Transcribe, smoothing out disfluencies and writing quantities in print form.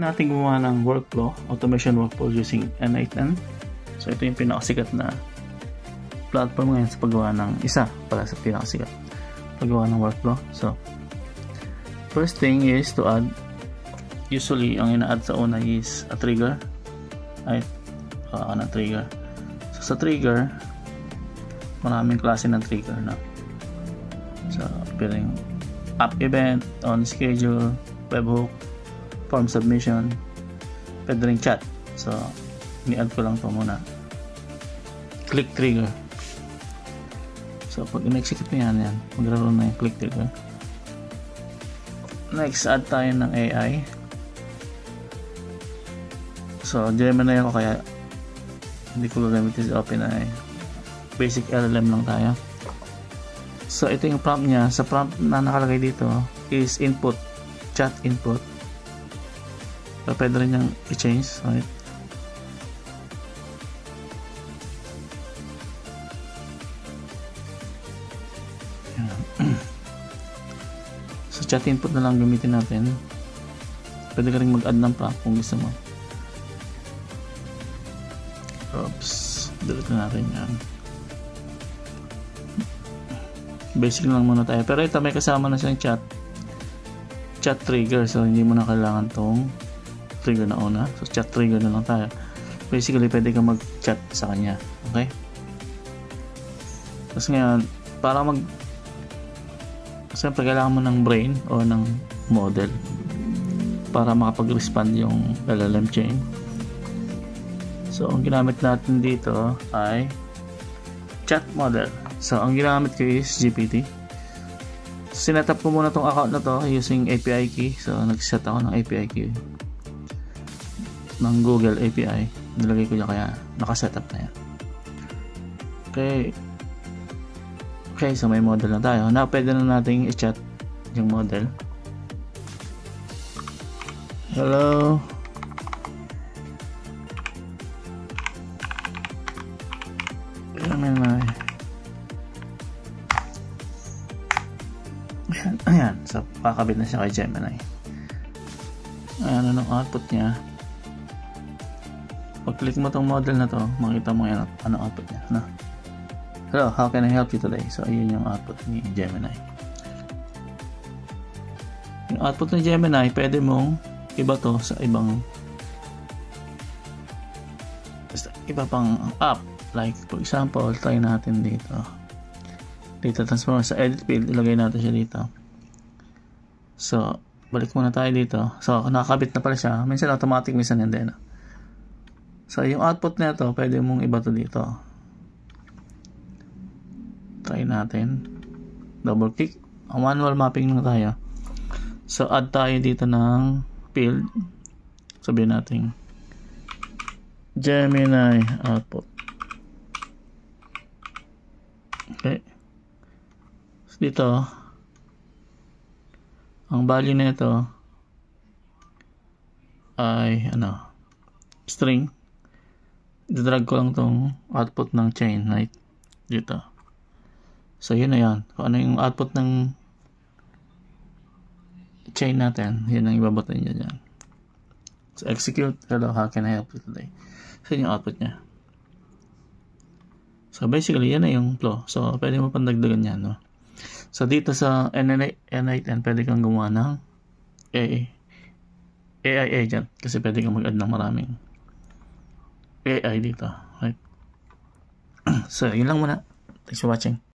natin gumawa ng workflow, automation workflow using N8N. So ito yung pinakasikat na platform ngayon sa paggawa ng isa para sa pinakasikat paggawa ng workflow. So first thing is to add, usually ang ina-add sa una is a trigger, right? Na trigger. So sa trigger, maraming klase ng trigger na. So pwedeng app event, on schedule, webhook, form submission, pwede rin chat. So ni-add ko lang to muna. Click trigger. So pag in-execute mo yan, magkaroon na yung click trigger. Next, add tayo ng AI. So Gemini ako, kaya hindi ko gagamitin sa OpenAI. Basic LLM lang tayo. So ito yung prompt niya. Sa prompt na nakalagay dito is input, chat input. So pwede rin niyang i-change, right? So chat input na lang gamitin natin. Pwede ka rin mag-add ng prompt kung gusto mo. Oops, delete na natin yan. Basic lang muna tayo. Pero ito may kasama na siyang chat trigger. So hindi mo na kailangan tong trigger na una. So chat trigger na lang tayo. Basically pwede ka mag-chat sa kanya. Okay? Tapos ngayon, para siyempre kailangan mo ng brain o ng model para makapag-respond yung LLM chain. So ang ginamit natin dito ay chat model. So ang ginamit ko is GPT. Sinetup ko muna tong account na to using API key. So nag-set ako ng API key ng Google API. Nilagay ko dyan, kaya nakasetup na yan. Okay, so may model na tayo. Now pwede na natin i-chat yung model. Hello, ayan, so kakabit na siya kay Gemini. Ayan, anong output niya. Pag click mo tong model na to, makita mo yan anong output niya, no? Hello, how can I help you today? So ayun yung output ni Gemini. Yung output ni Gemini, pwede mong iba to sa iba pang app. Like for example, try natin dito. Data transformer sa edit field, ilagay natin siya dito. So balik muna tayo dito. So nakakabit na pala siya. Minsan automatic, minsan hindi na. So yung output na ito, pwede mong iba to dito. Try natin. Double click. Manual mapping na tayo. So add tayo dito ng field. Sabihin natin Gemini output. Okay. So dito, ang value na ito ay string. I-drag ko lang tong output ng chain, right? Dito. So yun na yan. Kung ano yung output ng chain natin, yun ang ibabato niya dyan. So execute. Hello, how can I help you today? So yun yung output niya. So basically, yan na yung flow. So pwede mo pandagdagan yan, no? So dito sa N8N, pwede kang gumawa ng AI agent. Kasi pwede kang mag-add ng maraming AI dito, right? So yun lang muna. Thanks for watching.